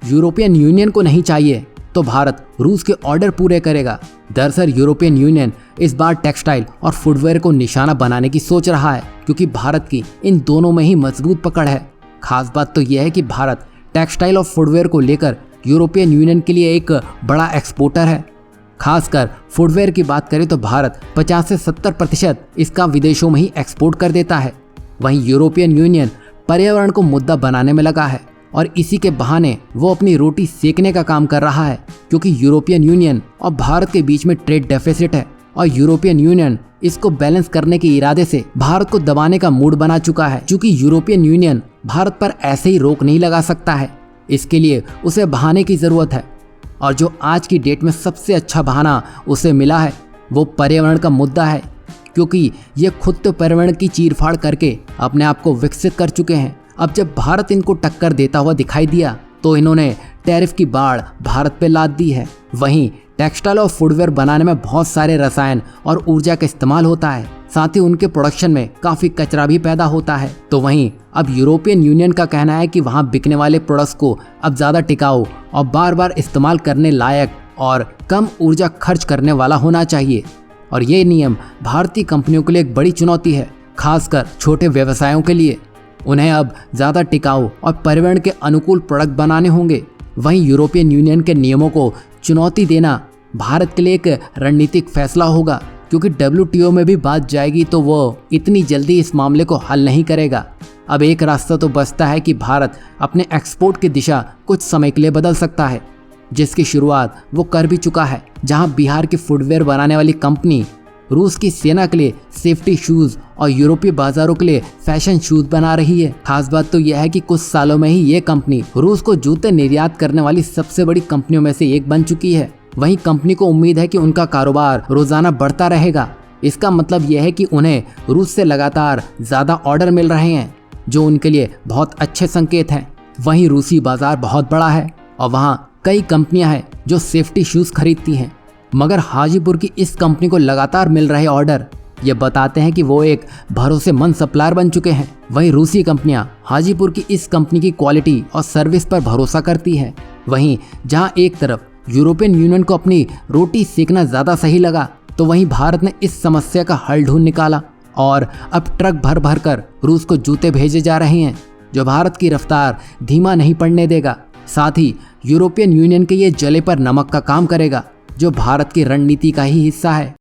European union को नहीं चाहिए तो भारत रूस के ऑर्डर पूरे करेगा। दरअसल यूरोपियन यूनियन इस बार टेक्सटाइल और फुटवेयर को निशाना बनाने की सोच रहा है, क्योंकि भारत की इन दोनों में ही मजबूत पकड़ है। खास बात तो यह है कि भारत टेक्सटाइल और फुटवेयर को लेकर यूरोपियन यूनियन के लिए एक बड़ा एक्सपोर्टर है। खासकर फुटवेयर की बात करें तो भारत 50 से 70% इसका विदेशों में ही एक्सपोर्ट कर देता है। वहीं यूरोपियन यूनियन पर्यावरण को मुद्दा बनाने में लगा है और इसी के बहाने वो अपनी रोटी सेकने का काम कर रहा है, क्योंकि यूरोपियन यूनियन और भारत के बीच में ट्रेड डेफिसिट है और यूरोपियन यूनियन इसको बैलेंस करने के इरादे से भारत को दबाने का मूड बना चुका है। क्योंकि यूरोपियन यूनियन भारत पर ऐसे ही रोक नहीं लगा सकता है, इसके लिए उसे बहाने की जरूरत है। और जो आज की डेट में सबसे अच्छा बहाना उसे मिला है वो पर्यावरण का मुद्दा है, क्योंकि ये खुद तो पर्यावरण की चीरफाड़ करके अपने आप को विकसित कर चुके हैं। अब जब भारत इनको टक्कर देता हुआ दिखाई दिया तो इन्होंने टैरिफ की बाढ़ भारत पे लाद दी है। वहीं टेक्सटाइल और फुटवेयर बनाने में बहुत सारे रसायन और ऊर्जा का इस्तेमाल होता है, साथ ही उनके प्रोडक्शन में काफी कचरा भी पैदा होता है। तो वहीं अब यूरोपियन यूनियन का कहना है कि वहां बिकने वाले प्रोडक्ट्स को अब ज्यादा टिकाऊ और बार बार इस्तेमाल करने लायक और कम ऊर्जा खर्च करने वाला होना चाहिए। और ये नियम भारतीय कंपनियों के लिए एक बड़ी चुनौती है, खासकर छोटे व्यवसायों के लिए। उन्हें अब ज़्यादा टिकाऊ और पर्यावरण के अनुकूल प्रोडक्ट बनाने होंगे। वहीं यूरोपियन यूनियन के नियमों को चुनौती देना भारत के लिए एक रणनीतिक फैसला होगा, क्योंकि WTO में भी बात जाएगी तो वो इतनी जल्दी इस मामले को हल नहीं करेगा। अब एक रास्ता तो बचता है कि भारत अपने एक्सपोर्ट की दिशा कुछ समय के लिए बदल सकता है, जिसकी शुरुआत वो कर भी चुका है। जहां बिहार की फुटवेयर बनाने वाली कंपनी रूस की सेना के लिए सेफ्टी शूज और यूरोपीय बाजारों के लिए फैशन शूज बना रही है। खास बात तो यह है कि कुछ सालों में ही ये कंपनी रूस को जूते निर्यात करने वाली सबसे बड़ी कंपनियों में से एक बन चुकी है। वहीं कंपनी को उम्मीद है कि उनका कारोबार रोजाना बढ़ता रहेगा। इसका मतलब यह है कि उन्हें रूस से लगातार ज्यादा ऑर्डर मिल रहे हैं, जो उनके लिए बहुत अच्छे संकेत हैं। वहीं रूसी बाजार बहुत बड़ा है और वहाँ कई कंपनियां हैं जो सेफ्टी शूज खरीदती हैं, मगर हाजीपुर की इस कंपनी को लगातार मिल रहे ऑर्डर ये बताते हैं कि वो एक भरोसेमंद सप्लायर बन चुके हैं। वहीं रूसी कंपनियां हाजीपुर की इस कंपनी की क्वालिटी और सर्विस पर भरोसा करती हैं। वहीं जहां एक तरफ यूरोपियन यूनियन को अपनी रोटी सेकना ज़्यादा सही लगा, तो वहीं भारत ने इस समस्या का हल ढूंढ निकाला और अब ट्रक भर भर कर रूस को जूते भेजे जा रहे हैं, जो भारत की रफ्तार धीमा नहीं पड़ने देगा। साथ ही यूरोपियन यूनियन के ये जले पर नमक का काम करेगा, जो भारत की रणनीति का ही हिस्सा है।